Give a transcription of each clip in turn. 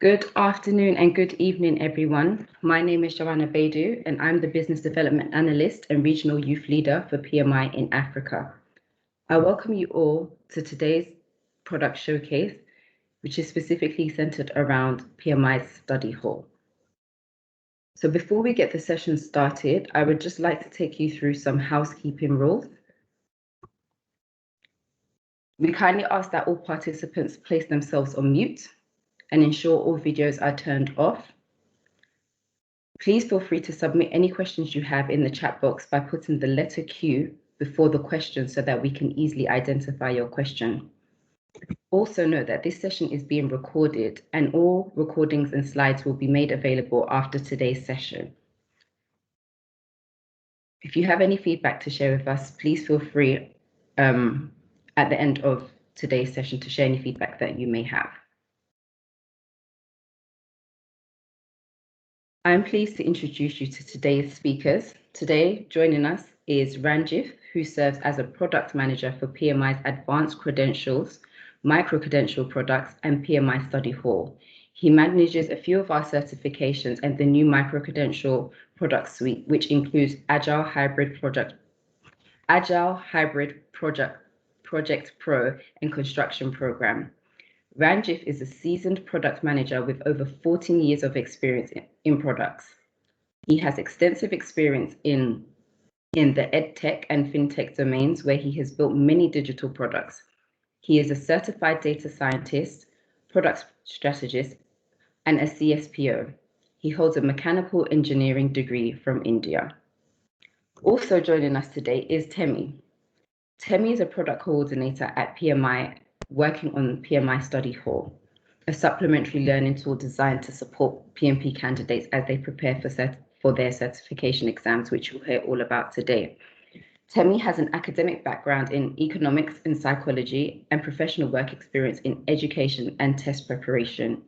Good afternoon and good evening, everyone. My name is Joanna Baidu, and I'm the Business Development Analyst and Regional Youth Leader for PMI in Africa. I welcome you all to today's product showcase, which is specifically centered around PMI Study Hall. So before we get the session started, I would just like to take you through some housekeeping rules. We kindly ask that all participants place themselves on mute and ensure all videos are turned off. Please feel free to submit any questions you have in the chat box by putting the letter Q before the question so that we can easily identify your question. Also note that this session is being recorded and all recordings and slides will be made available after today's session. If you have any feedback to share with us, please feel free at the end of today's session to share any feedback that you may have. I'm pleased to introduce you to today's speakers. Today, joining us is Ranjith, who serves as a product manager for PMI's Advanced Credentials, Micro-Credential Products, and PMI Study Hall. He manages a few of our certifications and the new Micro-Credential product suite, which includes Agile Hybrid Project Pro, and Construction Program. Ranjith is a seasoned product manager with over 14 years of experience in products. He has extensive experience in the EdTech and FinTech domains where he has built many digital products. He is a certified data scientist, product strategist, and a CSPO. He holds a mechanical engineering degree from India. Also joining us today is Temi. Temi is a product coordinator at PMI working on PMI Study Hall, a supplementary learning tool designed to support PMP candidates as they prepare for their certification exams, which you'll hear all about today. Temi has an academic background in economics and psychology and professional work experience in education and test preparation.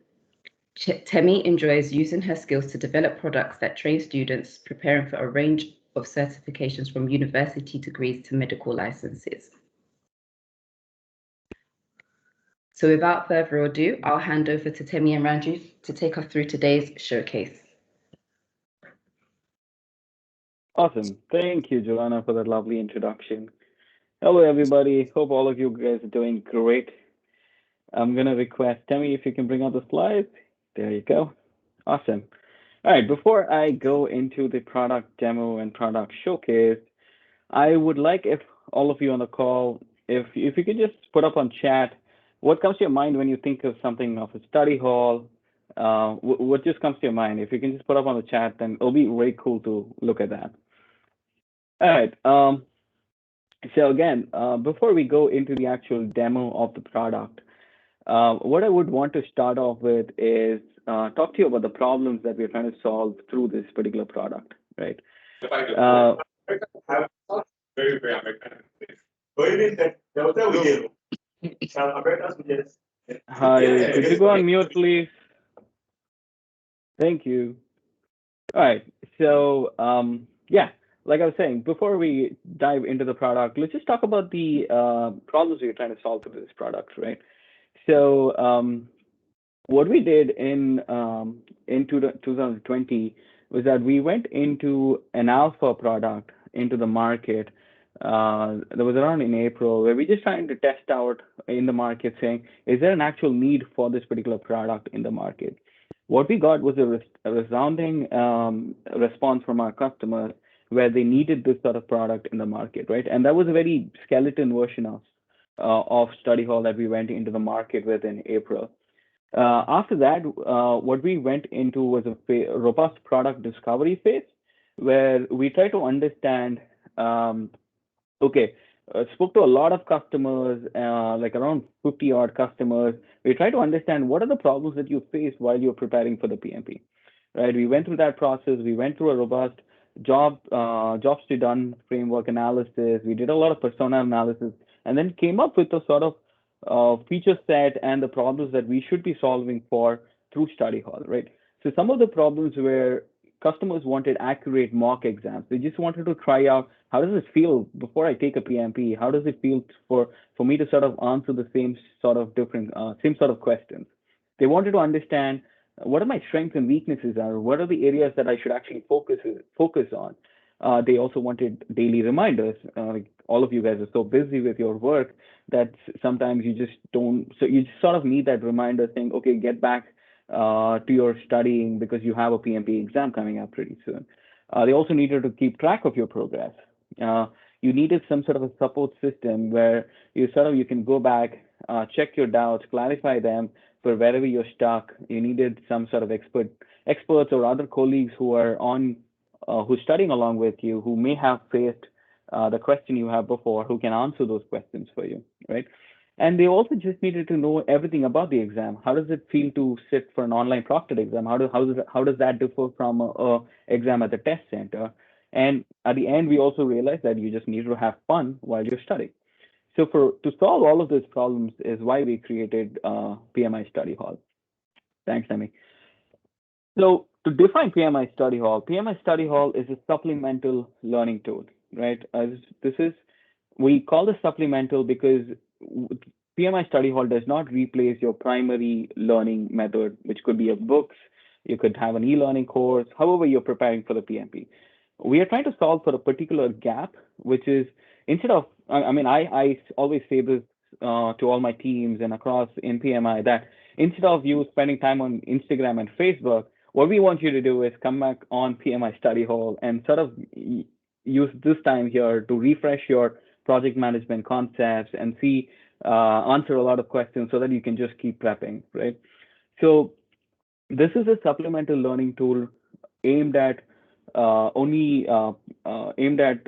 Temi enjoys using her skills to develop products that train students preparing for a range of certifications from university degrees to medical licenses. So without further ado, I'll hand over to Temi and Ranjith to take us through today's showcase. Awesome. Thank you, Joanna, for that lovely introduction. Hello, everybody. Hope all of you guys are doing great. I'm going to request Temi if you can bring up the slides. There you go. Awesome. All right, before I go into the product demo and product showcase, I would like if all of you on the call, if you could just put up on chat, what comes to your mind when you think of something of a study hall? What just comes to your mind? If you can just put up on the chat, then it'll be very cool to look at that. All right. So again, before we go into the actual demo of the product, what I would want to start off with is talk to you about the problems that we're trying to solve through this particular product, right? Hi, could you go on mute, please? Thank you. All right, so yeah, like I was saying, before we dive into the product, let's just talk about the problems we're trying to solve through this product, right? So what we did in 2020 was that we went into an alpha product into the market. That was around in April, where we just trying to test out in the market, saying, is there an actual need for this particular product in the market? What we got was a resounding response from our customers where they needed this sort of product in the market, right? And that was a very skeleton version of Study Hall that we went into the market with in April. After that, what we went into was a robust product discovery phase, where we try to understand, spoke to a lot of customers, like around 50 odd customers. We try to understand what are the problems that you face while you're preparing for the PMP, right? We went through that process. We went through a robust jobs to done framework analysis. We did a lot of persona analysis, and then came up with a sort of feature set and the problems that we should be solving for through Study Hall, right? So some of the problems were customers wanted accurate mock exams. They just wanted to try out, how does it feel before I take a PMP? How does it feel for me to sort of answer the same sort of questions? They wanted to understand what are my strengths and weaknesses are, what are the areas that I should actually focus on. They also wanted daily reminders. Like all of you guys are so busy with your work that sometimes you just don't. So you just sort of need that reminder saying, okay, get back to your studying because you have a PMP exam coming up pretty soon. They also needed to keep track of your progress. Uh, you needed some sort of a support system where you can go back, check your doubts, clarify them, for wherever you're stuck. You needed some sort of experts or other colleagues who are who's studying along with you, who may have faced the question you have before, who can answer those questions for you, right? And they also just needed to know everything about the exam. How does it feel to sit for an online proctored exam? How does that differ from a exam at the test center? And at the end, we also realized that you just need to have fun while you're studying. So to solve all of those problems is why we created PMI Study Hall. Thanks, Amy. So to define PMI Study Hall is a supplemental learning tool, right? We call this supplemental because PMI Study Hall does not replace your primary learning method, which could be a books, you could have an e-learning course, however you're preparing for the PMP. We are trying to solve for a particular gap, which is instead of, I always say this to all my teams and across in PMI that instead of you spending time on Instagram and Facebook, what we want you to do is come back on PMI Study Hall and sort of use this time here to refresh your project management concepts and answer a lot of questions so that you can just keep prepping, right? So this is a supplemental learning tool aimed at only aimed at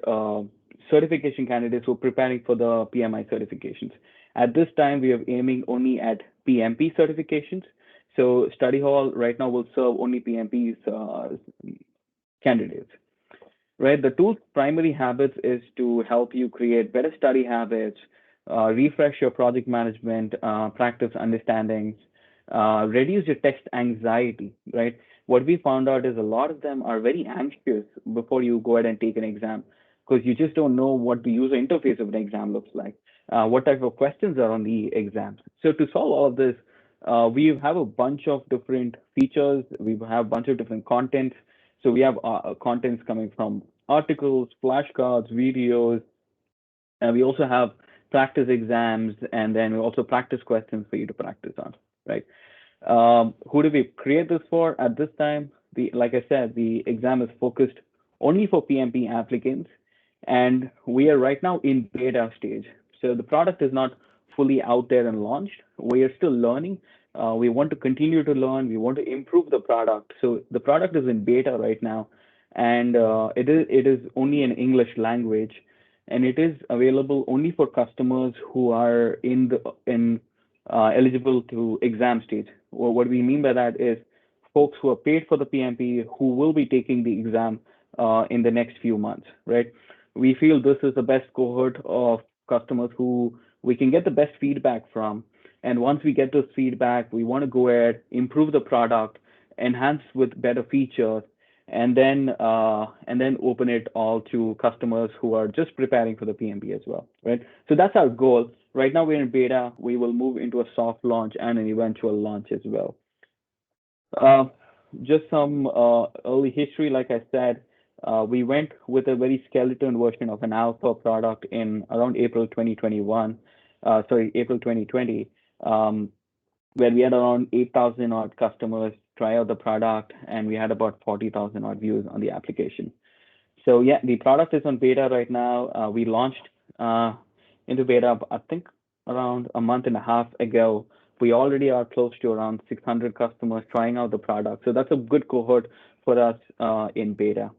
certification candidates who are preparing for the PMI certifications. At this time, we are aiming only at PMP certifications. So Study Hall right now will serve only PMP's candidates, right? The tool's primary habits is to help you create better study habits, refresh your project management, practice understandings, reduce your text anxiety, right? What we found out is a lot of them are very anxious before you go ahead and take an exam because you just don't know what the user interface of an exam looks like, what type of questions are on the exam. So to solve all of this, we have a bunch of different features. We have a bunch of different contents. So we have contents coming from articles, flashcards, videos, and we also have practice exams, and then we also practice questions for you to practice on, right? Who do we create this for at this time? Like I said, the exam is focused only for PMP applicants, and we are right now in beta stage. So the product is not fully out there and launched. We are still learning. We want to continue to learn. We want to improve the product. So the product is in beta right now, and it is only in English language, and it is available only for customers who are in eligible to exam stage. Well, what we mean by that is folks who are paid for the PMP who will be taking the exam in the next few months, right? We feel this is the best cohort of customers who we can get the best feedback from. And once we get this feedback, we want to go ahead, improve the product, enhance with better features, and then open it all to customers who are just preparing for the PMP as well, right? So that's our goal. Right now we're in beta. We will move into a soft launch and an eventual launch as well. Uh, just some early history, like I said, we went with a very skeleton version of an alpha product in around April 2021, April 2020, where we had around 8,000 odd customers try out the product, and we had about 40,000 odd views on the application. So yeah, the product is on beta right now. We launched into beta, I think, around a month and a half ago. We already are close to around 600 customers trying out the product. So that's a good cohort for us in beta.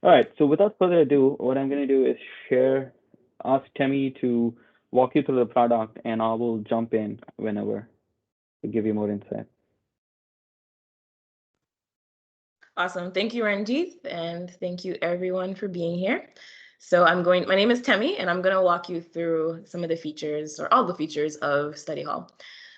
All right, so without further ado, what I'm going to do is ask Temi to walk you through the product, and I will jump in whenever to give you more insight. Awesome. Thank you, Ranjit, and thank you everyone for being here. So my name is Temi, and I'm going to walk you through some of the features or all the features of Study Hall.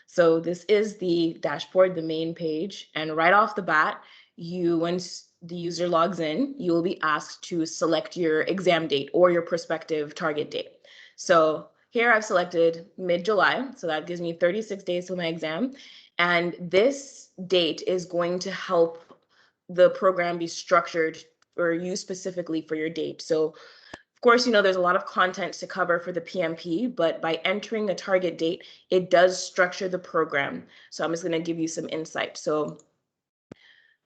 So this is the dashboard, the main page, and right off the bat, once the user logs in, you will be asked to select your exam date or your prospective target date. So here I've selected mid-July, so that gives me 36 days till my exam. And this date is going to help the program be structured or used specifically for your date. So of course, there's a lot of content to cover for the PMP, but by entering a target date, it does structure the program. So I'm just going to give you some insight. So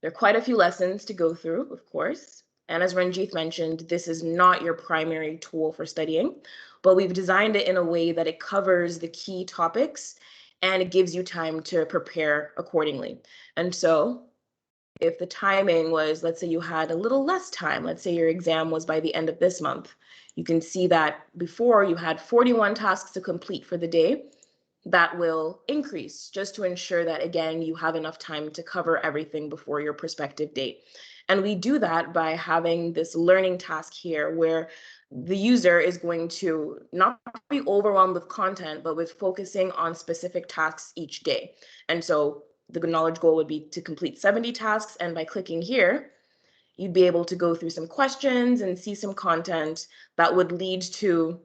there are quite a few lessons to go through, of course. And as Ranjit mentioned, this is not your primary tool for studying, but we've designed it in a way that it covers the key topics and it gives you time to prepare accordingly. And so if the timing was, let's say you had a little less time, let's say your exam was by the end of this month, you can see that before you had 41 tasks to complete for the day, that will increase just to ensure that, again, you have enough time to cover everything before your prospective date. And we do that by having this learning task here where the user is going to not be overwhelmed with content, but with focusing on specific tasks each day. And so the knowledge goal would be to complete 70 tasks. And by clicking here, you'd be able to go through some questions and see some content that would lead to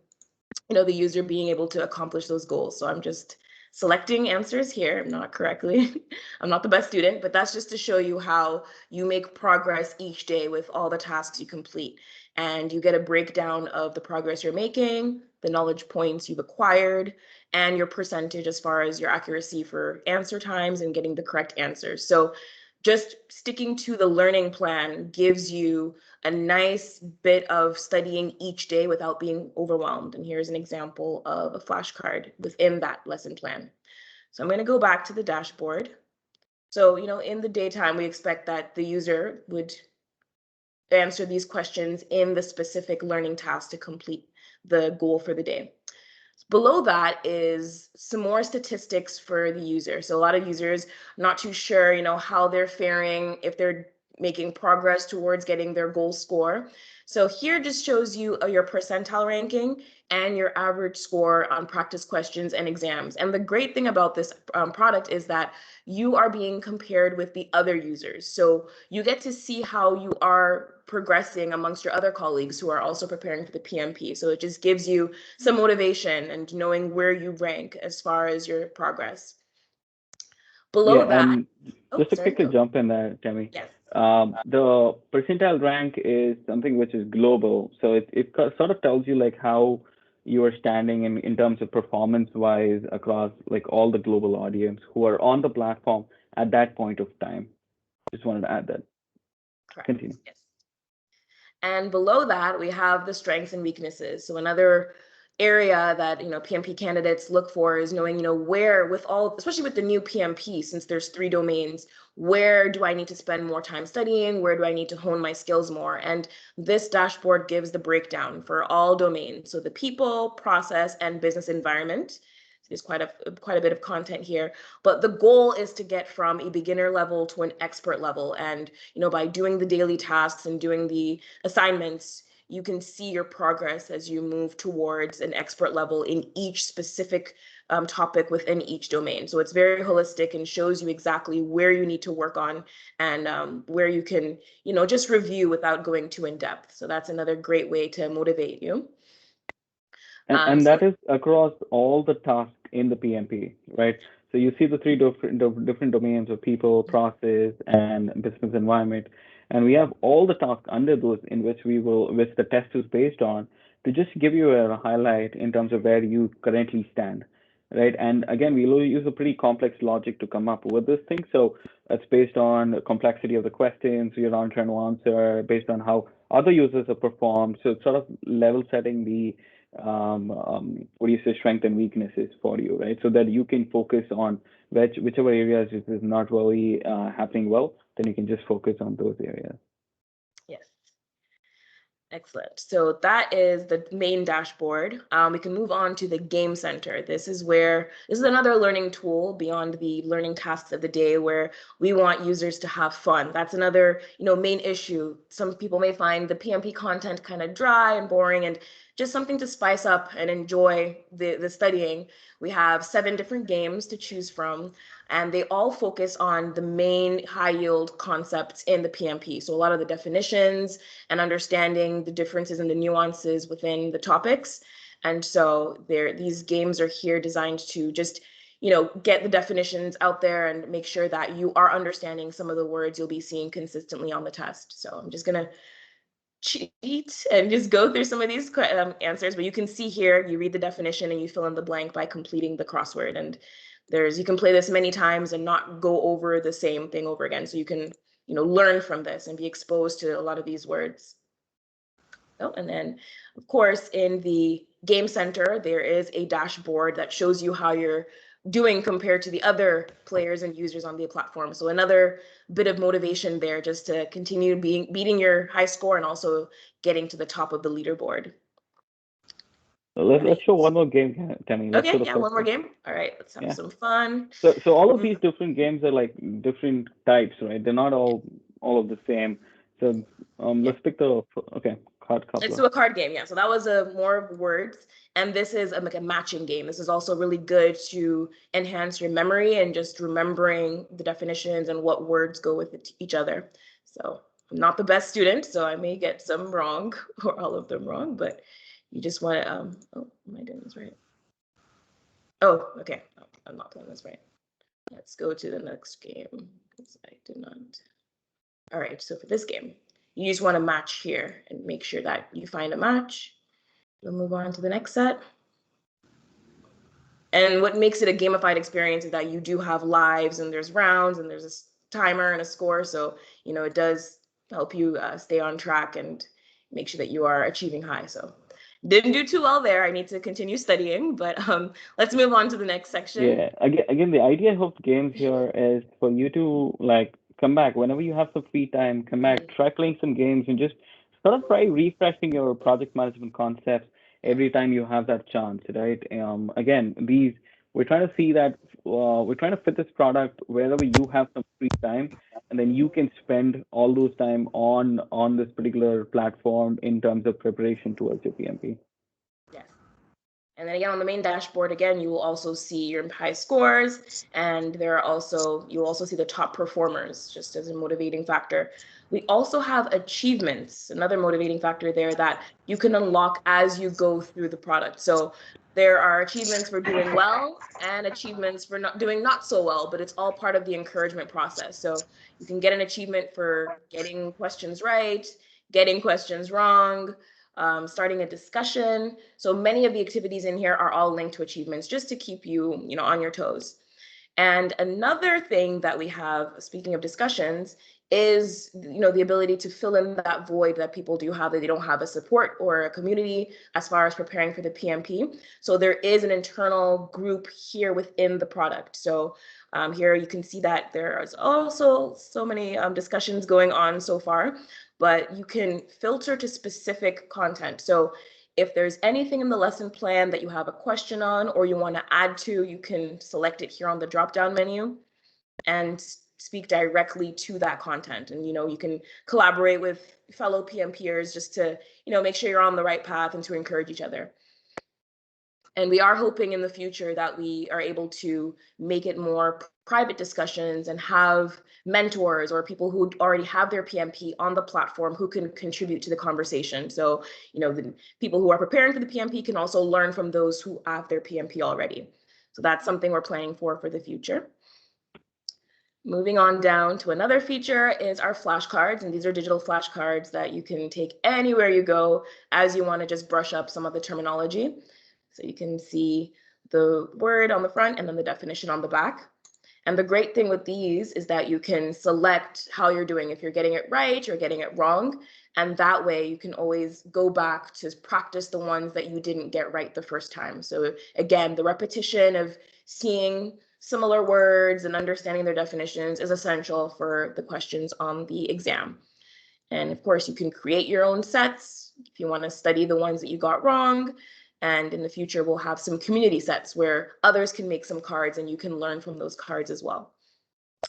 the user being able to accomplish those goals. So I'm just selecting answers here, not correctly. I'm not the best student, but that's just to show you how you make progress each day with all the tasks you complete. And you get a breakdown of the progress you're making, the knowledge points you've acquired, and your percentage as far as your accuracy for answer times and getting the correct answers. So just sticking to the learning plan gives you a nice bit of studying each day without being overwhelmed. And here's an example of a flashcard within that lesson plan. So I'm going to go back to the dashboard. So, in the daytime, we expect that the user would answer these questions in the specific learning task to complete the goal for the day. Below that is some more statistics for the user. So a lot of users not too sure, how they're faring, if they're making progress towards getting their goal score. So here just shows you your percentile ranking and your average score on practice questions and exams. And the great thing about this product is that you are being compared with the other users. So you get to see how you are progressing amongst your other colleagues who are also preparing for the PMP. So it just gives you some motivation and knowing where you rank as far as your progress. Below that, And just to quickly jump in there, Tammy. Yes. The percentile rank is something which is global, so it sort of tells you like how you are standing in terms of performance wise across like all the global audience who are on the platform at that point of time. Just wanted to add that. Correct. Continue. Yes. And below that, we have the strengths and weaknesses. So another area that PMP candidates look for is knowing where, with all, especially with the new PMP, since there's 3 domains, where do I need to spend more time studying, where do I need to hone my skills more? And this dashboard gives the breakdown for all domains, so the people, process, and business environment. There's quite a bit of content here, but the goal is to get from a beginner level to an expert level. And by doing the daily tasks and doing the assignments, you can see your progress as you move towards an expert level in each specific topic within each domain. So it's very holistic and shows you exactly where you need to work on and where you can, just review without going too in depth. So that's another great way to motivate you. And that is across all the tasks in the PMP, right? So you see the 3 different domains of people, process, and business environment. And we have all the tasks under those in which which the test is based on, to just give you a highlight in terms of where you currently stand, right? And again, we will use a pretty complex logic to come up with this thing. So it's based on the complexity of the questions you're trying to answer, based on how other users have performed. So it's sort of level setting the strength and weaknesses for you, right? So that you can focus on whichever areas it is not really happening well, then you can just focus on those areas. Yes. Excellent. So that is the main dashboard. We can move on to the game center. This is another learning tool beyond the learning tasks of the day, where we want users to have fun. That's another, main issue. Some people may find the PMP content kind of dry and boring, and just something to spice up and enjoy the studying. We have 7 different games to choose from, and they all focus on the main high yield concepts in the PMP. So a lot of the definitions and understanding the differences and the nuances within the topics. And so these games are here designed to just get the definitions out there and make sure that you are understanding some of the words you'll be seeing consistently on the test. So I'm just going to cheat and just go through some of these answers, but you can see here, you read the definition and you fill in the blank by completing the crossword. And you can play this many times and not go over the same thing over again. So you can, learn from this and be exposed to a lot of these words. Oh, and then, of course, in the game center, there is a dashboard that shows you how you're doing compared to the other players and users on the platform. So another bit of motivation there just to continue beating your high score and also getting to the top of the leaderboard. Let's show one more game, Tammy. Let's Okay, yeah, one more game. All right, let's have some fun. So all of these different games are like different types, right? They're not all of the same. So let's pick the card coupler. Let's do a card game, yeah. So that was more words, and this is like a matching game. This is also really good to enhance your memory and just remembering the definitions and what words go with each other. So I'm not the best student, so I may get some wrong or all of them wrong, but you just want to, oh, am I doing this right? Oh, okay, no, I'm not playing this right. Let's go to the next game, because I did not. All right, so for this game, you just want to match here and make sure that you find a match. We'll move on to the next set. And what makes it a gamified experience is that you do have lives and there's rounds and there's a timer and a score. So, it does help you stay on track and make sure that you are achieving high. So didn't do too well there. I need to continue studying, but let's move on to the next section. Yeah, again, the idea of games here is for you to come back whenever you have some free time, come back, try playing some games and just sort of try refreshing your project management concepts every time you have that chance, right? Again, we're trying to see that we're trying to fit this product wherever you have some free time, and then you can spend all those time on this particular platform in terms of preparation towards your PMP. Yes. And then again, on the main dashboard, again, you will also see your high scores, and you'll also see the top performers, just as a motivating factor. We also have achievements, another motivating factor there that you can unlock as you go through the product. So there are achievements for doing well and achievements for doing not so well, but it's all part of the encouragement process. So you can get an achievement for getting questions right, getting questions wrong, starting a discussion. So many of the activities in here are all linked to achievements just to keep you, on your toes. And another thing that we have, speaking of discussions, is the ability to fill in that void that people do have, that they don't have a support or a community as far as preparing for the PMP. So there is an internal group here within the product. So here you can see that there is also so many discussions going on so far, but you can filter to specific content. So if there's anything in the lesson plan that you have a question on or you want to add to, you can select it here on the drop-down menu and speak directly to that content. And, you can collaborate with fellow PM peers just to, make sure you're on the right path and to encourage each other. And we are hoping in the future that we are able to make it more private discussions and have mentors or people who already have their PMP on the platform who can contribute to the conversation. So, the people who are preparing for the PMP can also learn from those who have their PMP already. So that's something we're planning for the future. Moving on down to another feature is our flashcards, and these are digital flashcards that you can take anywhere you go as you want to just brush up some of the terminology. So you can see the word on the front and then the definition on the back. And the great thing with these is that you can select how you're doing, if you're getting it right or getting it wrong. And that way you can always go back to practice the ones that you didn't get right the first time. So again, the repetition of seeing similar words and understanding their definitions is essential for the questions on the exam. And of course, you can create your own sets if you want to study the ones that you got wrong. And in the future, we'll have some community sets where others can make some cards and you can learn from those cards as well.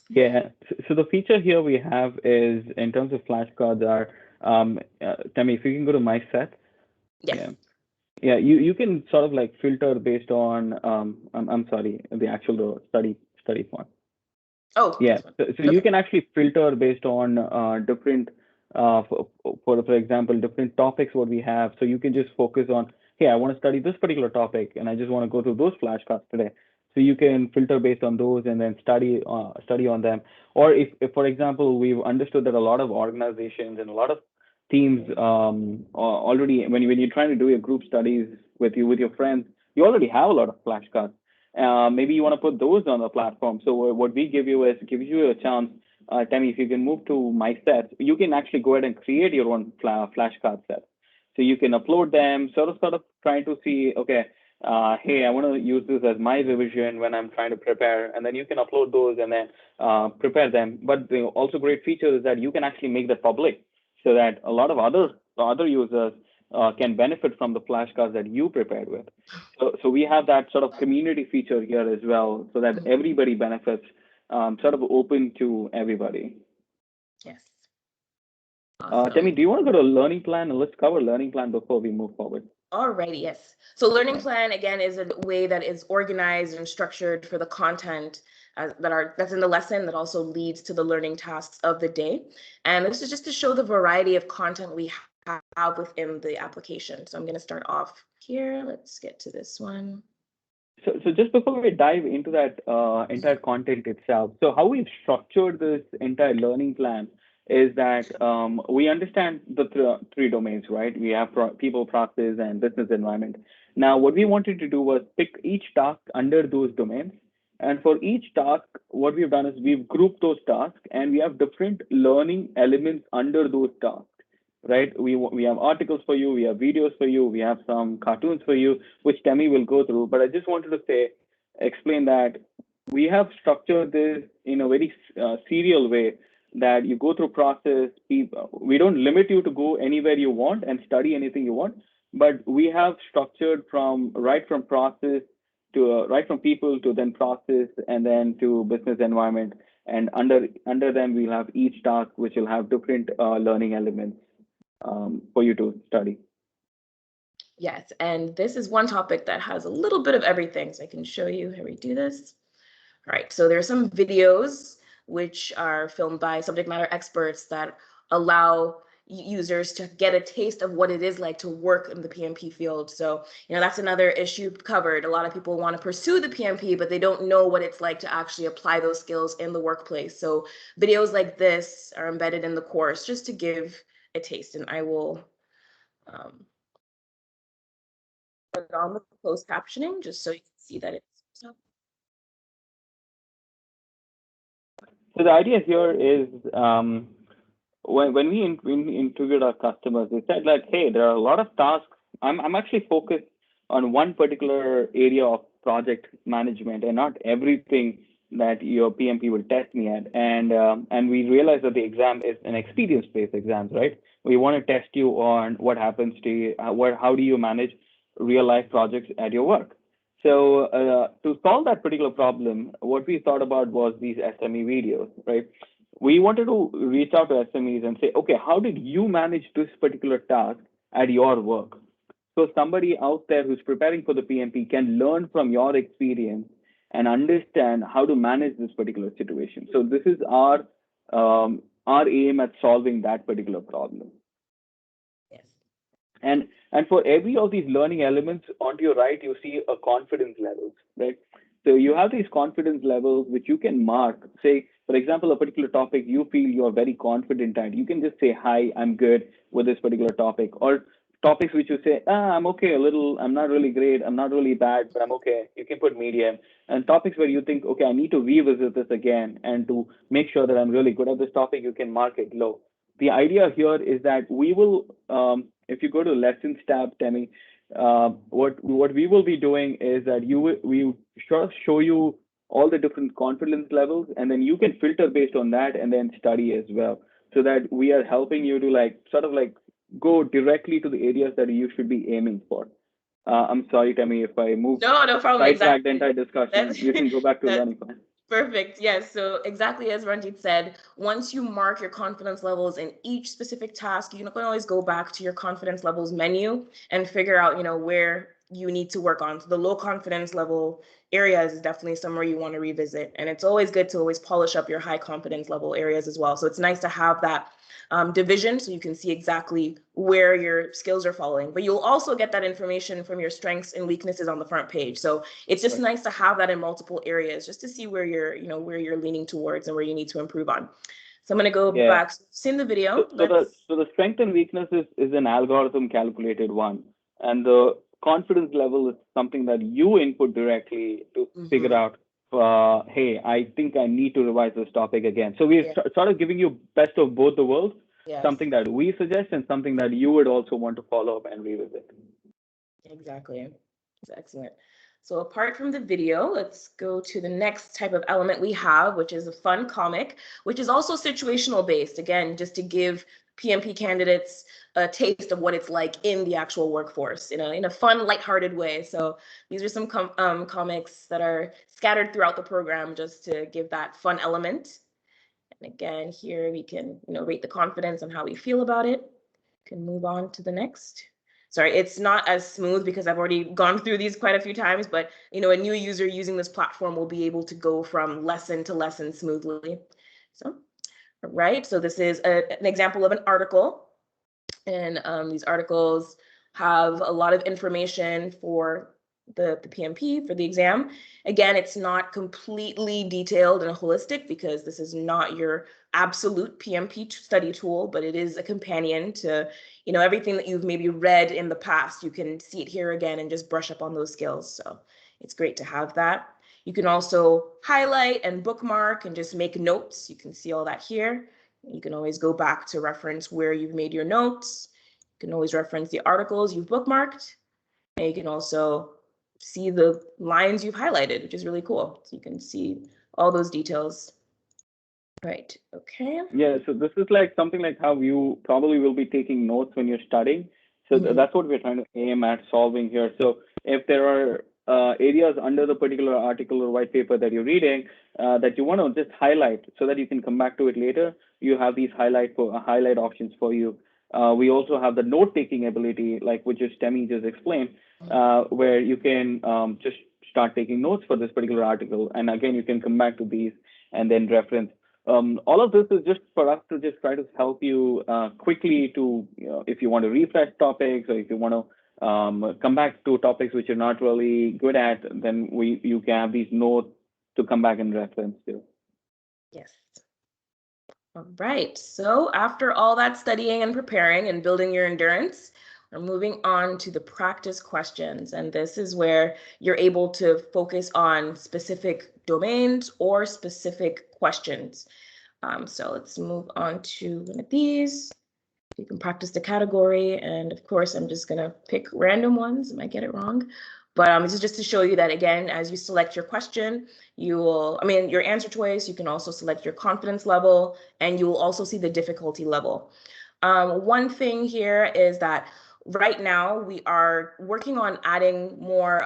Yeah, so the feature here we have is, in terms of flashcards, are, Tammy, if you can go to My Sets. Yes. Yeah, you can sort of filter based on, I'm sorry, the actual study font. Oh, yeah. So okay. You can actually filter based on different, for example, different topics what we have. So you can just focus on, hey, I want to study this particular topic and I just want to go through those flashcards today. So you can filter based on those and then study on them. Or if, for example, we've understood that a lot of organizations and a lot of teams already, when you're trying to do your group studies with your friends, you already have a lot of flashcards. Maybe you want to put those on the platform. So what we give you is give you a chance. Tammy, if you can move to my sets, you can actually go ahead and create your own flashcard set. So you can upload them, sort of trying to see, okay, hey, I want to use this as my revision when I'm trying to prepare, and then you can upload those and then prepare them. But the also great feature is that you can actually make that public, so that a lot of other users can benefit from the flashcards that you prepared with. So we have that sort of community feature here as well, so that everybody benefits, sort of open to everybody. Yes. Tammy, do you want to go to learning plan, and let's cover learning plan before we move forward? Alrighty, yes. So learning plan, again, is a way that is organized and structured for the content that's in the lesson that also leads to the learning tasks of the day. And this is just to show the variety of content we have within the application. So I'm going to start off here. Let's get to this one. So just before we dive into that entire content itself, so how we've structured this entire learning plan is that we understand the three domains, right? We have people, process, and business environment. Now, what we wanted to do was pick each task under those domains. And for each task, what we've done is we've grouped those tasks and we have different learning elements under those tasks, right? We have articles for you, we have videos for you, we have some cartoons for you, which Tammy will go through. But I just wanted to explain that we have structured this in a very serial way, that you go through process. We don't limit you to go anywhere you want and study anything you want, but we have structured right from process to right from people to then process and then to business environment. And under them, we'll have each task, which will have different learning elements for you to study. Yes, and this is one topic that has a little bit of everything. So I can show you how we do this. All right, so there are some videos which are filmed by subject matter experts that allow users to get a taste of what it is like to work in the PMP field. So, that's another issue covered. A lot of people want to pursue the PMP, but they don't know what it's like to actually apply those skills in the workplace. So videos like this are embedded in the course just to give a taste. And I will put on the closed captioning just so you can see that it's up. So the idea here is when we interviewed our customers, they said like, hey, there are a lot of tasks. I'm actually focused on one particular area of project management and not everything that your PMP will test me at. And we realized that the exam is an experience-based exam, right? We want to test you on what happens to you, how do you manage real life projects at your work. So to solve that particular problem, what we thought about was these SME videos, right? We wanted to reach out to SMEs and say, okay, how did you manage this particular task at your work? So somebody out there who's preparing for the PMP can learn from your experience and understand how to manage this particular situation. So this is our aim at solving that particular problem. Yes. And for every of these learning elements, onto your right, you see a confidence levels, right? So you have these confidence levels which you can mark. Say, for example, a particular topic you feel you're very confident at. You can just say, hi, I'm good with this particular topic. Or topics which you say, I'm okay a little, I'm not really great, I'm not really bad, but I'm okay. You can put medium. And topics where you think, okay, I need to revisit this again. And to make sure that I'm really good at this topic, you can mark it low. The idea here is that we will, if you go to lessons tab, Tammy, what we will be doing is that we show you all the different confidence levels, and then you can filter based on that and then study as well, so that we are helping you to sort of go directly to the areas that you should be aiming for. I'm sorry, Tammy, if I move no problem. sidetrack the entire discussion. You can go back to learning plan. Perfect. Yes. So exactly as Ranjit said, once you mark your confidence levels in each specific task, you can always go back to your confidence levels menu and figure out, where you need to work on. So the low confidence level areas is definitely somewhere you want to revisit. And it's always good to always polish up your high confidence level areas as well. So it's nice to have that division so you can see exactly where your skills are falling. But you'll also get that information from your strengths and weaknesses on the front page. So it's just nice to have that in multiple areas just to see where you're, where you're leaning towards and where you need to improve on. So I'm going to go back. See in the video. So the strength and weakness is an algorithm calculated one, and the confidence level is something that you input directly to figure out. Hey, I think I need to revise this topic again. So we're sort of giving you best of both the worlds. Something that we suggest and something that you would also want to follow up and revisit. Exactly. That's excellent. So apart from the video, let's go to the next type of element we have, which is a fun comic, which is also situational based. Again, just to give PMP candidates a taste of what it's like in the actual workforce, in a fun, lighthearted way. So these are some comics that are scattered throughout the program just to give that fun element. And again, here we can, rate the confidence on how we feel about it. Can move on to the next. Sorry, it's not as smooth because I've already gone through these quite a few times, but a new user using this platform will be able to go from lesson to lesson smoothly. So, all right, so this is an example of an article, and these articles have a lot of information for the PMP for the exam. Again, it's not completely detailed and holistic because this is not your absolute PMP study tool, but it is a companion to everything that you've maybe read in the past. You can see it here again and just brush up on those skills. So it's great to have that. You can also highlight and bookmark and just make notes. You can see all that here. You can always go back to reference where you've made your notes. You can always reference the articles you've bookmarked. And you can also see the lines you've highlighted, which is really cool. So you can see all those details. Right, okay. Yeah, so this is like something like how you probably will be taking notes when you're studying. So that's what we're trying to aim at solving here. So if there are areas under the particular article or white paper that you're reading that you want to just highlight so that you can come back to it later, you have these highlight options for you. We also have the note-taking ability, like which is Temi just explained, where you can just start taking notes for this particular article. And again, you can come back to these and then reference. All of this is just for us to just try to help you quickly to, if you want to refresh topics or if you want to come back to topics which you're not really good at, then you can have these notes to come back and reference to. Yes. All right. So after all that studying and preparing and building your endurance, we're moving on to the practice questions. And this is where you're able to focus on specific domains or specific questions. So let's move on to one of these. You can practice the category. And of course, I'm just going to pick random ones. I might get it wrong. But this is just to show you that, again, as you select your question, your answer choice, you can also select your confidence level, and you will also see the difficulty level. One thing here is that right now we are working on adding more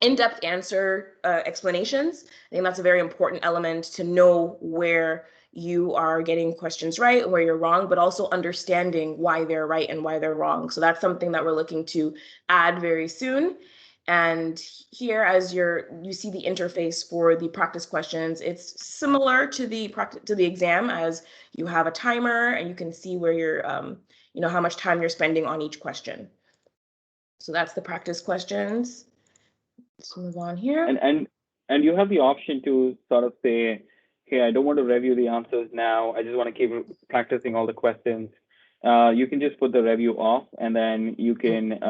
in-depth answer explanations. I think that's a very important element to know where you are getting questions right and where you're wrong, but also understanding why they're right and why they're wrong. So that's something that we're looking to add very soon. And here, as you see the interface for the practice questions, it's similar to the exam, as you have a timer and you can see where you're, how much time you're spending on each question. So that's the practice questions. Let's move on here. And you have the option to sort of say, hey, I don't want to review the answers now. I just want to keep practicing all the questions. You can just put the review off, and then you can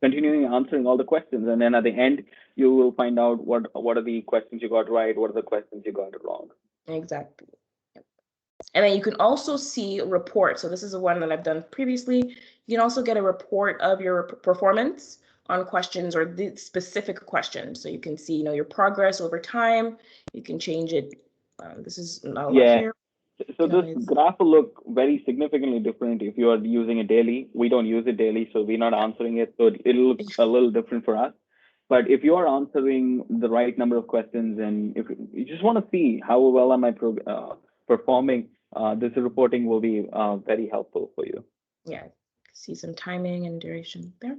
continue answering all the questions. And then at the end, you will find out what are the questions you got right, what are the questions you got wrong. Exactly. And then you can also see a report. So this is the one that I've done previously. You can also get a report of your performance on questions or the specific questions. So you can see, your progress over time. You can change it. This is not here. So this graph will look very significantly different if you are using it daily. We don't use it daily, so we're not answering it. So it'll look a little different for us. But if you are answering the right number of questions, and if you just want to see how well am I performing, this reporting will be very helpful for you. Yeah, see some timing and duration there.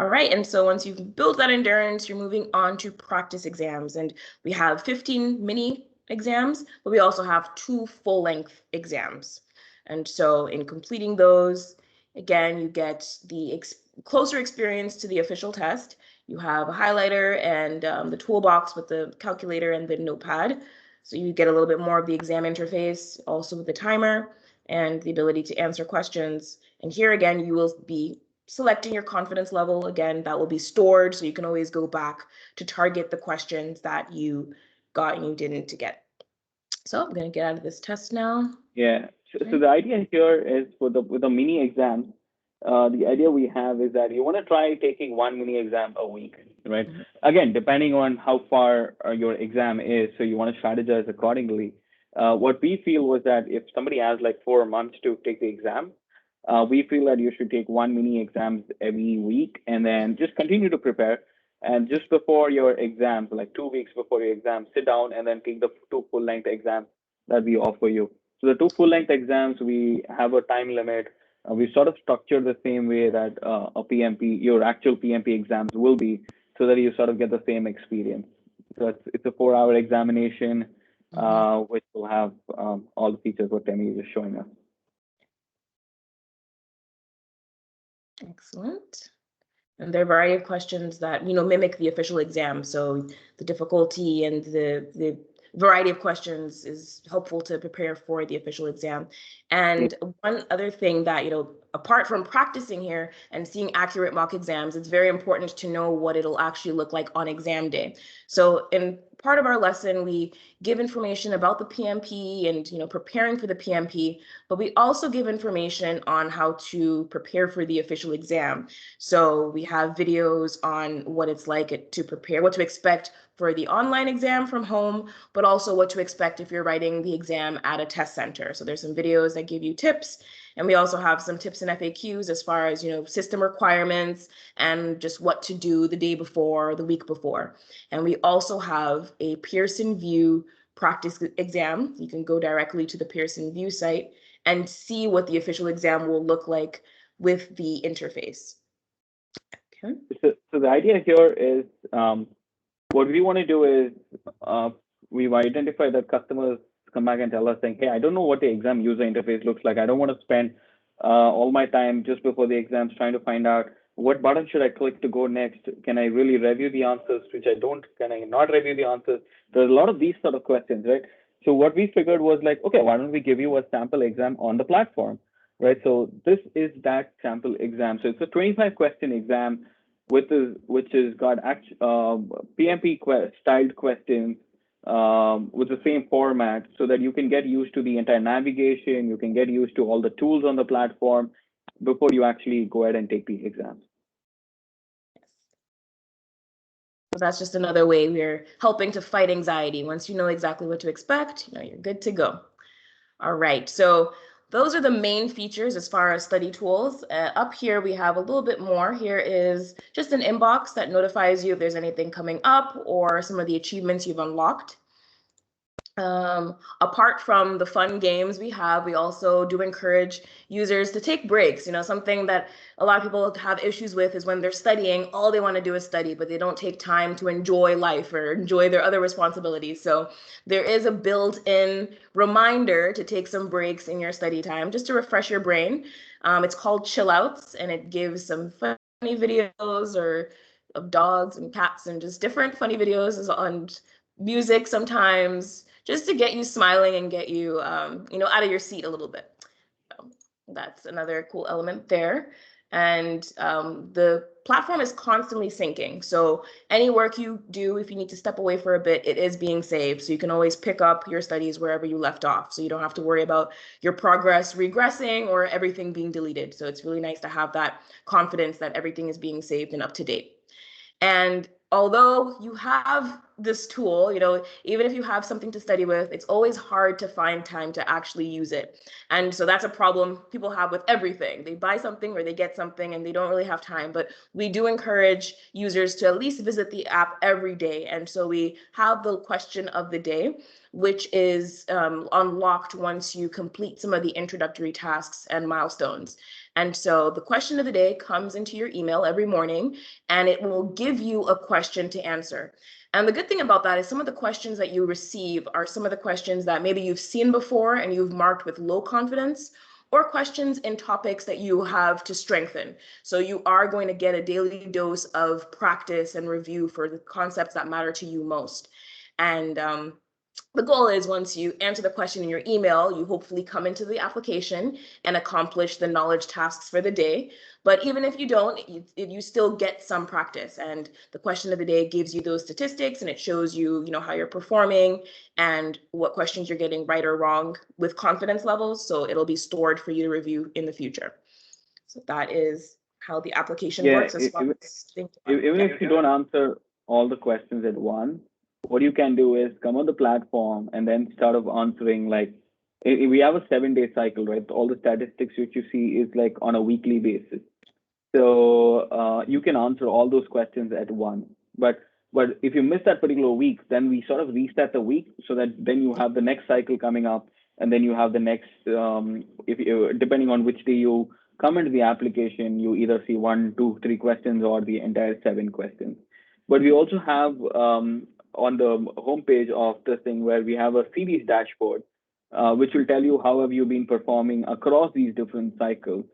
All right, and so once you've built that endurance, you're moving on to practice exams. And we have 15 mini exams, but we also have 2 full-length exams. And so in completing those, again, you get the closer experience to the official test. You have a highlighter and the toolbox with the calculator and the notepad. So you get a little bit more of the exam interface, also with the timer and the ability to answer questions. And here again, you will be selecting your confidence level. Again, that will be stored, so you can always go back to target the questions that you got and you didn't get. So I'm going to get out of this test now. Yeah. So the idea here is with the mini exam, the idea we have is that you want to try taking one mini exam a week, right? Mhm. Again, depending on how far your exam is, so you want to strategize accordingly. What we feel was that if somebody has like 4 months to take the exam, we feel that you should take one mini exam every week and then just continue to prepare. And just before your exams, like 2 weeks before your exam, sit down and then take the 2 full-length exams that we offer you. So the 2 full-length exams, we have a time limit. We sort of structure the same way that a PMP, your actual PMP exams will be, so that you sort of get the same experience. So it's a 4-hour examination, which will have all the features what Temi is showing us. Excellent. And there are a variety of questions that, mimic the official exam. So the difficulty and the variety of questions is helpful to prepare for the official exam. And one other thing that, apart from practicing here and seeing accurate mock exams, it's very important to know what it'll actually look like on exam day. So in part of our lesson, we give information about the PMP and, preparing for the PMP, but we also give information on how to prepare for the official exam. So we have videos on what it's like to prepare, what to expect for the online exam from home, but also what to expect if you're writing the exam at a test center. So there's some videos that give you tips, and we also have some tips and FAQs as far as, system requirements and just what to do the day before, the week before. And we also have a Pearson VUE practice exam. You can go directly to the Pearson VUE site and see what the official exam will look like with the interface. Okay. So the idea here is what we want to do is we've identified that customers come back and tell us saying, hey, I don't know what the exam user interface looks like. I don't want to spend all my time just before the exams trying to find out what button should I click to go next? Can I really review the answers, which I don't? Can I not review the answers? There's a lot of these sort of questions, right? So what we figured was like, okay, why don't we give you a sample exam on the platform, right? So this is that sample exam. So it's a 25 question exam which has got PMP styled questions with the same format, so that you can get used to the entire navigation, you can get used to all the tools on the platform before you actually go ahead and take the exams. So that's just another way we're helping to fight anxiety. Once you know exactly what to expect, you're good to go. All right, so those are the main features as far as study tools. Up here, we have a little bit more. Here is just an inbox that notifies you if there's anything coming up or some of the achievements you've unlocked. Apart from the fun games we also do encourage users to take breaks. Something that a lot of people have issues with is when they're studying, all they want to do is study, but they don't take time to enjoy life or enjoy their other responsibilities. So there is a built-in reminder to take some breaks in your study time, just to refresh your brain. It's called Chill Outs, and it gives some funny videos or of dogs and cats and just different funny videos on music sometimes, just to get you smiling and get you, out of your seat a little bit. So that's another cool element there. And the platform is constantly syncing. So any work you do, if you need to step away for a bit, it is being saved. So you can always pick up your studies wherever you left off. So you don't have to worry about your progress regressing or everything being deleted. So it's really nice to have that confidence that everything is being saved and up to date. And although you have this tool, even if you have something to study with, it's always hard to find time to actually use it. And so that's a problem people have with everything. They buy something or they get something and they don't really have time. But we do encourage users to at least visit the app every day. And so we have the question of the day, which is unlocked once you complete some of the introductory tasks and milestones. And so the question of the day comes into your email every morning, and it will give you a question to answer. And the good thing about that is some of the questions that you receive are some of the questions that maybe you've seen before and you've marked with low confidence, or questions in topics that you have to strengthen. So you are going to get a daily dose of practice and review for the concepts that matter to you most. And the goal is once you answer the question in your email, you hopefully come into the application and accomplish the knowledge tasks for the day. But even if you don't, you still get some practice. And the question of the day gives you those statistics, and it shows you, how you're performing and what questions you're getting right or wrong with confidence levels. So it'll be stored for you to review in the future. So that is how the application works as far as even if you don't answer all the questions at once, what you can do is come on the platform and then start of answering, like we have a 7-day cycle, right? All the statistics which you see is like on a weekly basis. So you can answer all those questions at once. But if you miss that particular week, then we sort of reset the week so that then you have the next cycle coming up, and then you have the next, if you, depending on which day you come into the application, you either see 1, 2, 3 questions or the entire 7 questions. But we also have on the homepage of this thing where we have a series dashboard, which will tell you how have you been performing across these different cycles,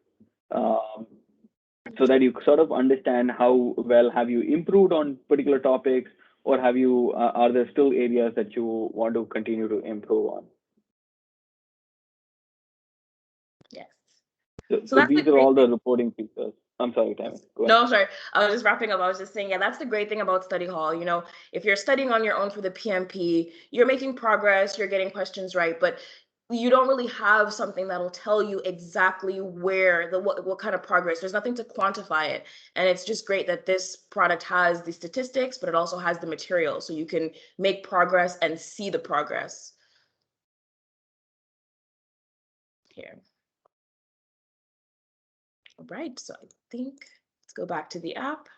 so that you sort of understand how well have you improved on particular topics, or have you are there still areas that you want to continue to improve on. Yes. So these are all the reporting features. I'm sorry, Tammy. No, sorry. I was just wrapping up. I was just saying, yeah, that's the great thing about Study Hall. If you're studying on your own for the PMP, you're making progress, you're getting questions right, but you don't really have something that'll tell you exactly where what kind of progress. There's nothing to quantify it. And it's just great that this product has the statistics, but it also has the material, so you can make progress and see the progress. Here. All right, so I think let's go back to the app.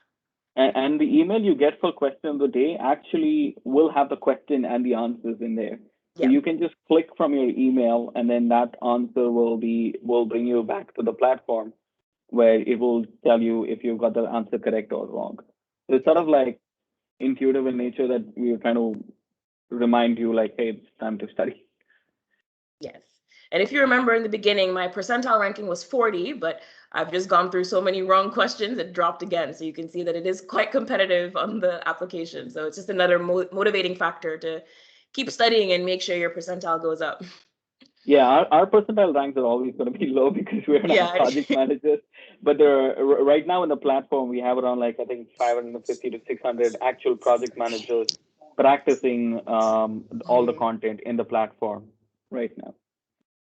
And the email you get for question of the day actually will have the question and the answers in there. So you can just click from your email, and then that answer will bring you back to the platform where it will tell you if you got the answer correct or wrong. So it's sort of like intuitive in nature that we are trying to remind you, like, hey, it's time to study. Yes. And if you remember in the beginning, my percentile ranking was 40, but I've just gone through so many wrong questions, it dropped again. So you can see that it is quite competitive on the application. So it's just another motivating factor to keep studying and make sure your percentile goes up. Yeah, our percentile ranks are always going to be low because we're not project managers. But right now in the platform, we have around, like, I think 550 to 600 actual project managers practicing all the content in the platform right now.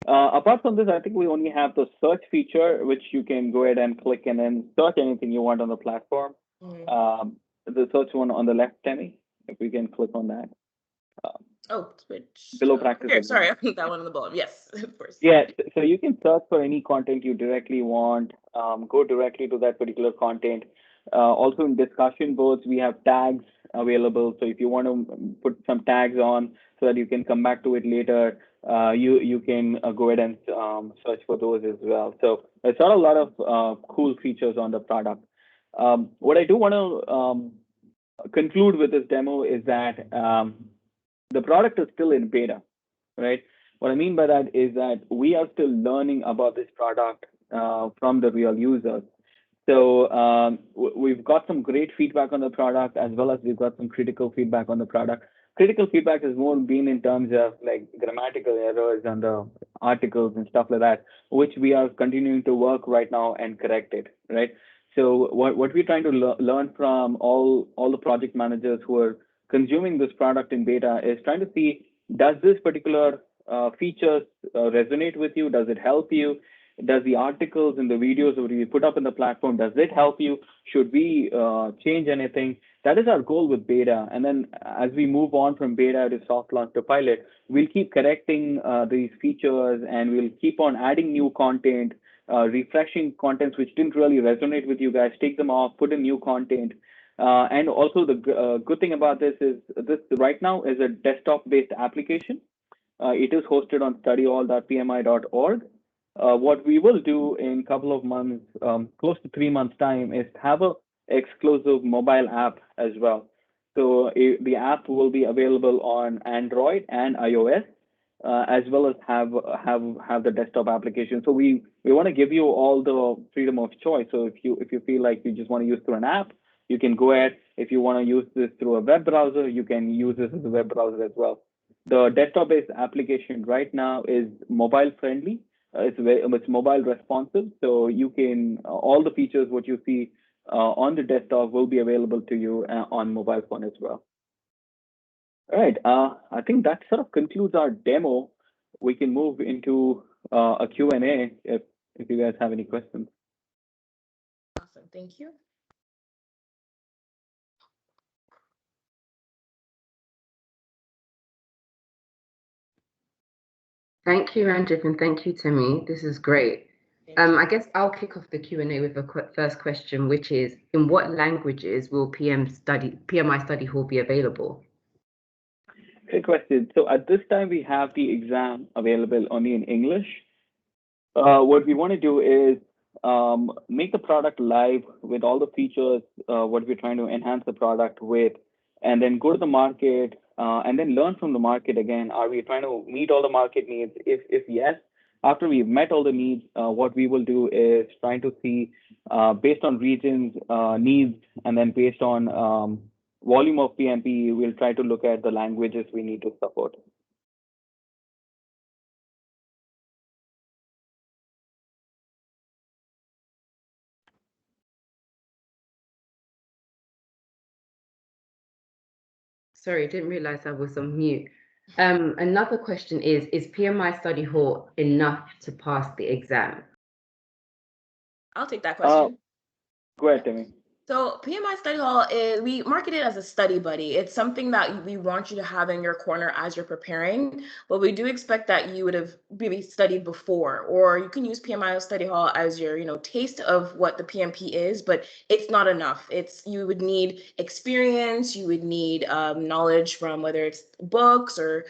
Apart from this, I think we only have the search feature, which you can go ahead and click and then search anything you want on the platform. The search one on the left, Tammy, if we can click on that. Switch. Below practice. Here, sorry, that one on the bottom. Yes, of course. Yeah, so you can search for any content you directly want, go directly to that particular content. Also in discussion boards, we have tags available. So if you want to put some tags on so that you can come back to it later, you can go ahead and search for those as well. So there's not a lot of cool features on the product. What I do want to conclude with this demo is that the product is still in beta, right? What I mean by that is that we are still learning about this product from the real users. So we've got some great feedback on the product, as well as we've got some critical feedback on the product. Critical feedback has more been in terms of like grammatical errors and the articles and stuff like that, which we are continuing to work right now and correct it, right? So what we're trying to learn from all the project managers who are consuming this product in beta is trying to see, does this particular features resonate with you? Does it help you? Does the articles and the videos that we put up in the platform, does it help you? Should we change anything? That is our goal with beta. And then as we move on from beta to soft launch to pilot, we'll keep correcting these features, and we'll keep on adding new content, refreshing contents which didn't really resonate with you guys, take them off, put in new content. And also the good thing about this is this right now is a desktop-based application. It is hosted on studyhall.pmi.org. what we will do in a couple of months, close to 3 months time, is have a exclusive mobile app as well. So the app will be available on Android and iOS, as well as have the desktop application. So we want to give you all the freedom of choice. So if you feel like you just want to use through an app, you can go ahead. If you want to use this through a web browser, you can use this as a web browser as well. The desktop-based application right now is mobile friendly. It's mobile responsive, so you can all the features what you see on the desktop will be available to you on mobile phone as well. All right, I think that sort of concludes our demo. We can move into a Q&A if you guys have any questions. Awesome, thank you. Thank you, Ranjit, and thank you, Temi. This is great. I guess I'll kick off the Q&A with a first question, which is, in what languages will PMI Study Hall be available? Good question. So at this time, we have the exam available only in English. What we want to do is make the product live with all the features, what we're trying to enhance the product with, and then go to the market and then learn from the market again. Are we trying to meet all the market needs? If yes, after we've met all the needs, what we will do is trying to see based on regions needs, and then based on volume of PMP, we'll try to look at the languages we need to support. Sorry, didn't realize I was on mute. Another question is PMI Study Hall enough to pass the exam? I'll take that question. Go ahead, Temi. So PMI Study Hall we market it as a study buddy. It's something that we want you to have in your corner as you're preparing, but we do expect that you would have maybe studied before, or you can use PMI Study Hall as your, taste of what the PMP is, but it's not enough. You would need experience, you would need knowledge from whether it's books or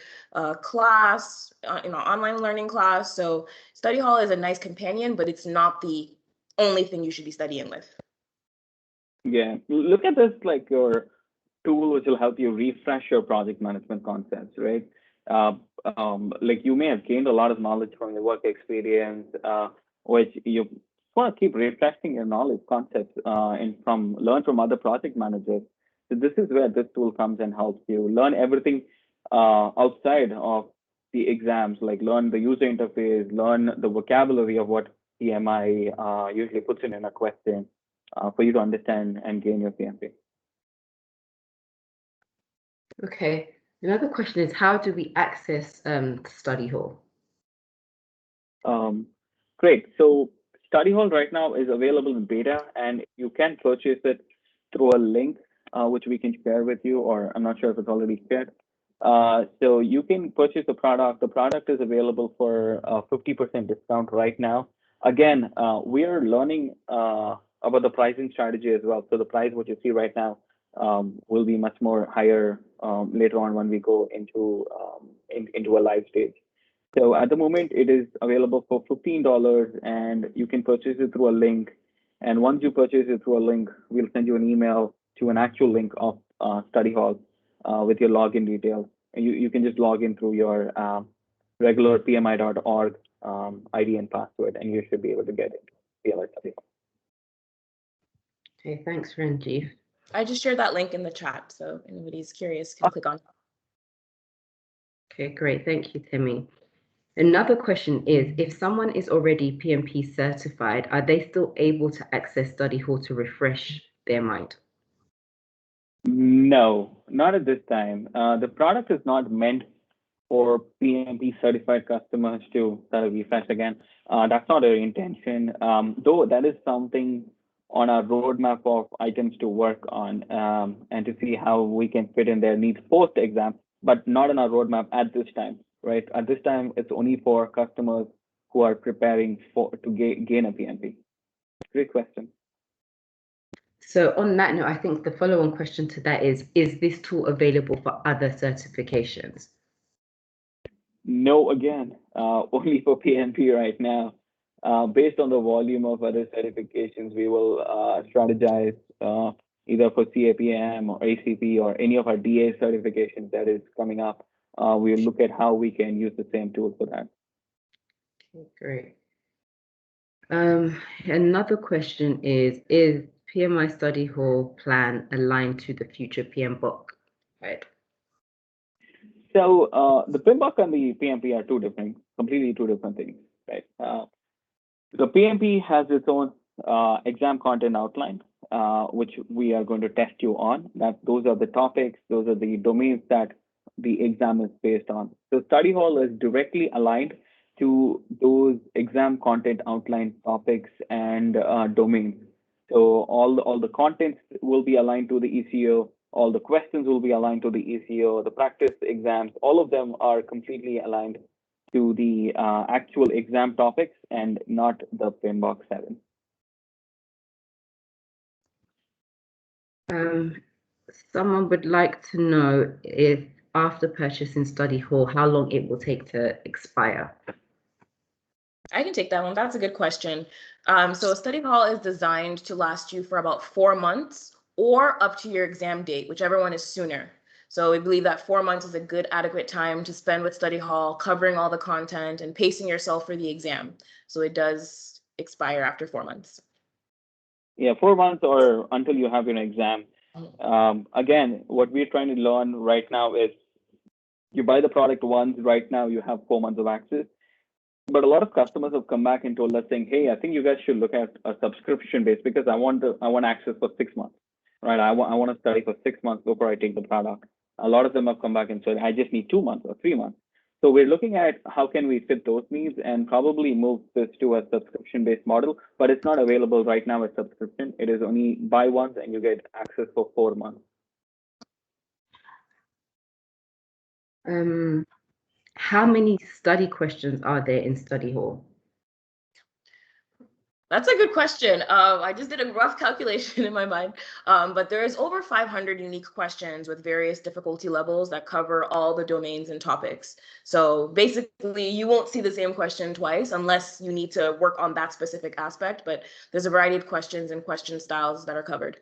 class, online learning class. So Study Hall is a nice companion, but it's not the only thing you should be studying with. Yeah, look at this like your tool which will help you refresh your project management concepts, right? Like you may have gained a lot of knowledge from your work experience, which you want to keep refreshing your knowledge concepts and learn from other project managers. So this is where this tool comes and helps you learn everything outside of the exams, like learn the user interface, learn the vocabulary of what PMI usually puts in a question. For you to understand and gain your PMP. Okay. Another question is, how do we access Study Hall? Great. So Study Hall right now is available in beta, and you can purchase it through a link, which we can share with you, or I'm not sure if it's already shared. So you can purchase the product. The product is available for a 50% discount right now. Again, we are learning about the pricing strategy as well. So the price what you see right now will be much more higher later on when we go into a live stage. So at the moment, it is available for $15, and you can purchase it through a link. And once you purchase it through a link, we'll send you an email to an actual link of Study Hall with your login details. You can just log in through your regular pmi.org ID and password, and you should be able to get it. Study Hall. Okay, thanks, Ranjit. I just shared that link in the chat, so if anybody's curious can click on. Okay, great. Thank you, Temi. Another question is, if someone is already PMP certified, are they still able to access Study Hall to refresh their mind? No, not at this time. The product is not meant for PMP certified customers to sort of refresh again. That's not our intention, though that is something on our roadmap of items to work on and to see how we can fit in their needs post-exam, but not on our roadmap at this time, right? At this time, it's only for customers who are preparing to gain a PMP. Great question. So on that note, I think the follow-on question to that is this tool available for other certifications? No, again, only for PMP right now. Based on the volume of other certifications, we will strategize either for CAPM or ACP or any of our DA certifications that is coming up. We'll look at how we can use the same tool for that. Great. Another question is PMI Study Hall plan aligned to the future PMBOK? Right. So the PMBOK and the PMP are completely two different things, right? The PMP has its own exam content outline, which we are going to test you on. Those are the topics, those are the domains that the exam is based on. So Study Hall is directly aligned to those exam content outline topics and domains. So all the contents will be aligned to the ECO, all the questions will be aligned to the ECO, the practice exams, all of them are completely aligned to the actual exam topics and not the PMBOK 7. Someone would like to know if after purchasing Study Hall, how long it will take to expire? I can take that one. That's a good question. So Study Hall is designed to last you for about 4 months or up to your exam date, whichever one is sooner. So we believe that 4 months is a good adequate time to spend with Study Hall, covering all the content and pacing yourself for the exam. So it does expire after 4 months. Yeah, 4 months or until you have your exam. Again, what we're trying to learn right now is you buy the product once, right now you have 4 months of access. But a lot of customers have come back and told us saying, hey, I think you guys should look at a subscription base because I want access for 6 months, right? I want to study for 6 months before I take the product. A lot of them have come back and said, I just need 2 months or 3 months. So we're looking at how can we fit those needs and probably move this to a subscription-based model, but it's not available right now as subscription. It is only buy once and you get access for 4 months. How many study questions are there in Study Hall? That's a good question. I just did a rough calculation in my mind, but there is over 500 unique questions with various difficulty levels that cover all the domains and topics. So basically, you won't see the same question twice unless you need to work on that specific aspect, but there's a variety of questions and question styles that are covered.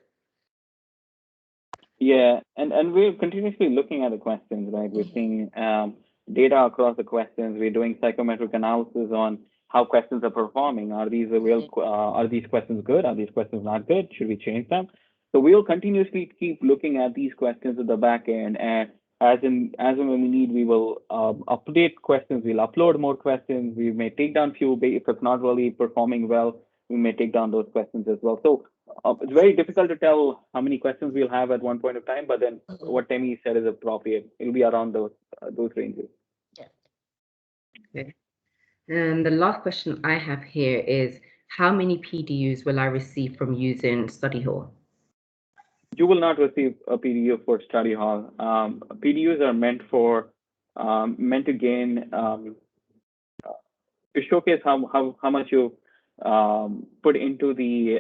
Yeah, and we're continuously looking at the questions, right? We're seeing data across the questions. We're doing psychometric analysis on how questions are performing. Are these are these questions good? Are these questions not good? Should we change them? So we'll continuously keep looking at these questions at the back end, and as and when we need, we will update questions. We'll upload more questions. We may take down few if it's not really performing well. We may take down those questions as well. So it's very difficult to tell how many questions we'll have at one point of time, but then what Temi said is appropriate. It'll be around those ranges. Yeah. Okay. And the last question I have here is, how many PDUs will I receive from using Study Hall? You will not receive a PDU for Study Hall. PDUs are meant to gain to showcase how much you put into the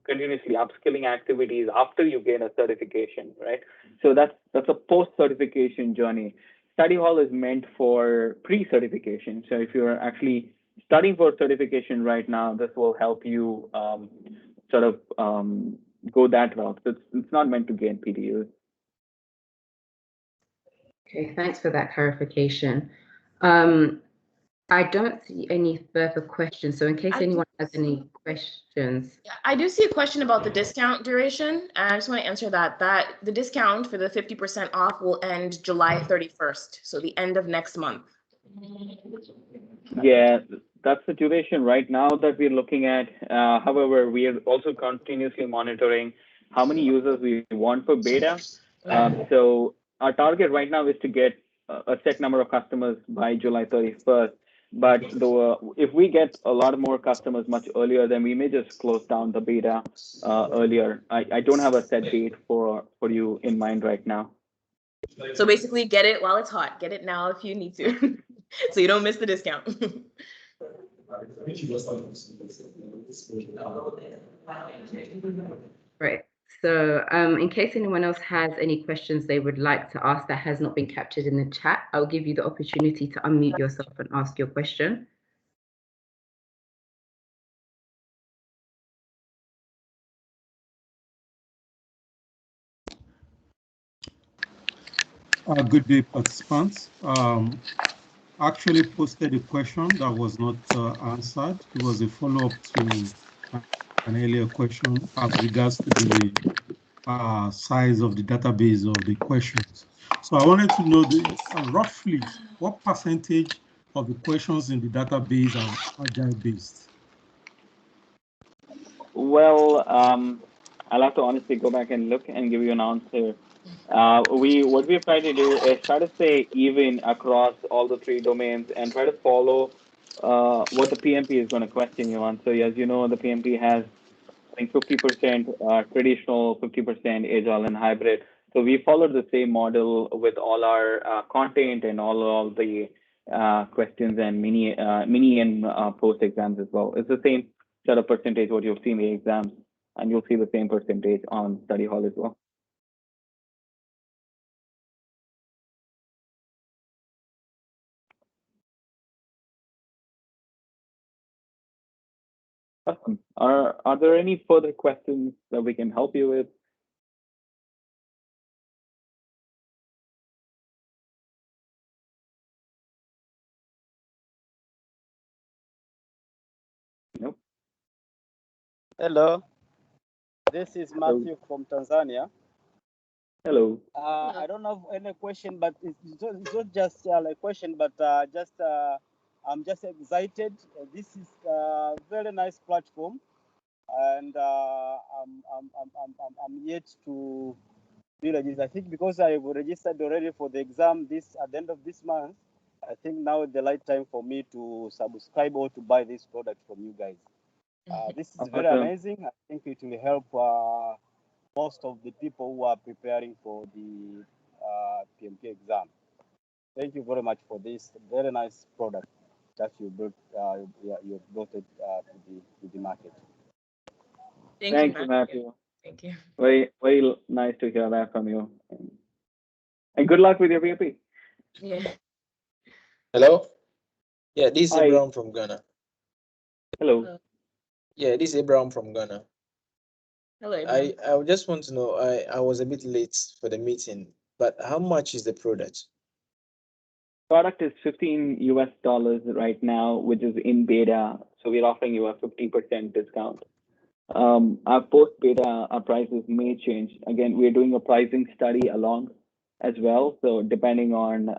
continuously upskilling activities after you gain a certification, right? So that's a post-certification journey. Study Hall is meant for pre-certification. So if you're actually studying for certification right now, this will help you sort of go that route. It's not meant to gain PDUs. Okay, thanks for that clarification. I don't see any further questions. So in case anyone has any questions. I do see a question about the discount duration. And I just want to answer that the discount for the 50% off will end July 31st. So the end of next month. Yeah, that's the duration right now that we're looking at. However, we are also continuously monitoring how many users we want for beta. So our target right now is to get a set number of customers by July 31st. But if we get a lot more customers much earlier, then we may just close down the beta earlier. I don't have a set date for you in mind right now. So basically, get it while it's hot. Get it now if you need to, so you don't miss the discount. Right. So in case anyone else has any questions they would like to ask that has not been captured in the chat, I'll give you the opportunity to unmute yourself and ask your question. Good day, participants. Actually posted a question that was not answered. It was a follow-up to an earlier question as regards to the size of the database of the questions. So I wanted to know roughly what percentage of the questions in the database are agile-based? Well, I'll have to honestly go back and look and give you an answer. What we've tried to do is try to stay even across all the three domains and try to follow what the PMP is going to question you on. So as you know, the PMP has, I think, 50% traditional, 50% agile and hybrid. So we followed the same model with all our content and all the questions and mini and post exams as well. It's the same set of percentage what you'll see in the exams, and you'll see the same percentage on study hall as well. Awesome. Are there any further questions that we can help you with? Nope. Hello, this is Matthew from Tanzania. Hello. I don't have any question, but it's not just a question, but I'm just excited. This is a very nice platform, and I'm yet to be registered. I think because I've registered already for the exam at the end of this month. I think now is the right time for me to subscribe or to buy this product from you guys. This is very amazing. I think it will help most of the people who are preparing for the PMP exam. Thank you very much for this very nice product that you brought it to the market. Thank you, Matthew. Thank you. Very, very nice to hear that from you. And good luck with your PMP. Yeah. Hello? Yeah, this is Abraham from Ghana. Hello. Yeah, this is Abraham from Ghana. Hello, Abraham. I just want to know, I was a bit late for the meeting, but how much is the product? Product is $15 right now, which is in beta. So we're offering you a 50% discount. Our post beta, our prices may change. Again, we're doing a pricing study along as well. So depending on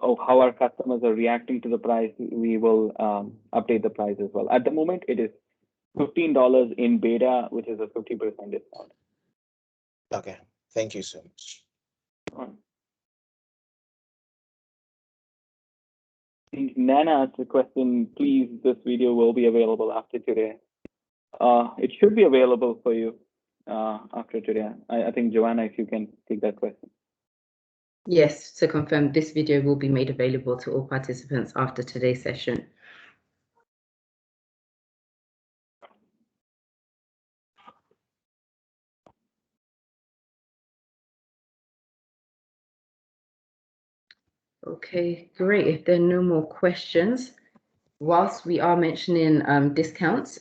how our customers are reacting to the price, we will update the price as well. At the moment, it is $15 in beta, which is a 50% discount. Okay, thank you so much. Nana asked a question. Please, this video will be available after today. It should be available for you after today. I think, Joanna, if you can take that question. Yes, to confirm, this video will be made available to all participants after today's session. Okay, great. If there are no more questions, whilst we are mentioning discounts,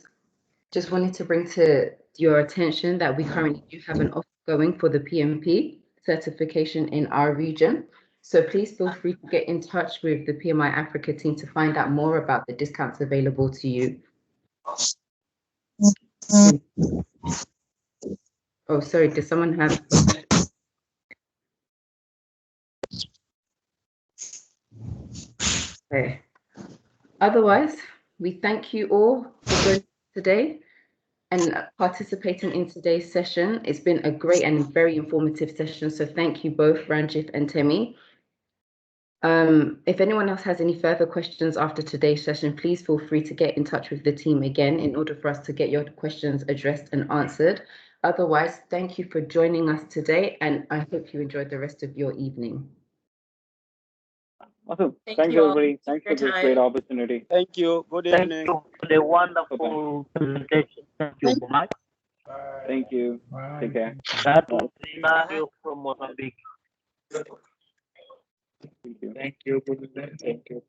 just wanted to bring to your attention that we currently do have an offer going for the PMP certification in our region. So please feel free to get in touch with the PMI Africa team to find out more about the discounts available to you. Oh, sorry, does someone have? Okay. Otherwise, we thank you all for joining today and participating in today's session. It's been a great and very informative session. So thank you both, Ranjith and Temi. If anyone else has any further questions after today's session, please feel free to get in touch with the team again in order for us to get your questions addressed and answered. Otherwise, thank you for joining us today, and I hope you enjoyed the rest of your evening. Awesome. Thank you, everybody. Thanks for this great opportunity. Thank you. Good evening. Thank you for the wonderful presentation. Thank you, Bye. Thank you. Bye. Take care. That was Mario from Mozambique. Thank you. Thank you. Good evening. Thank you.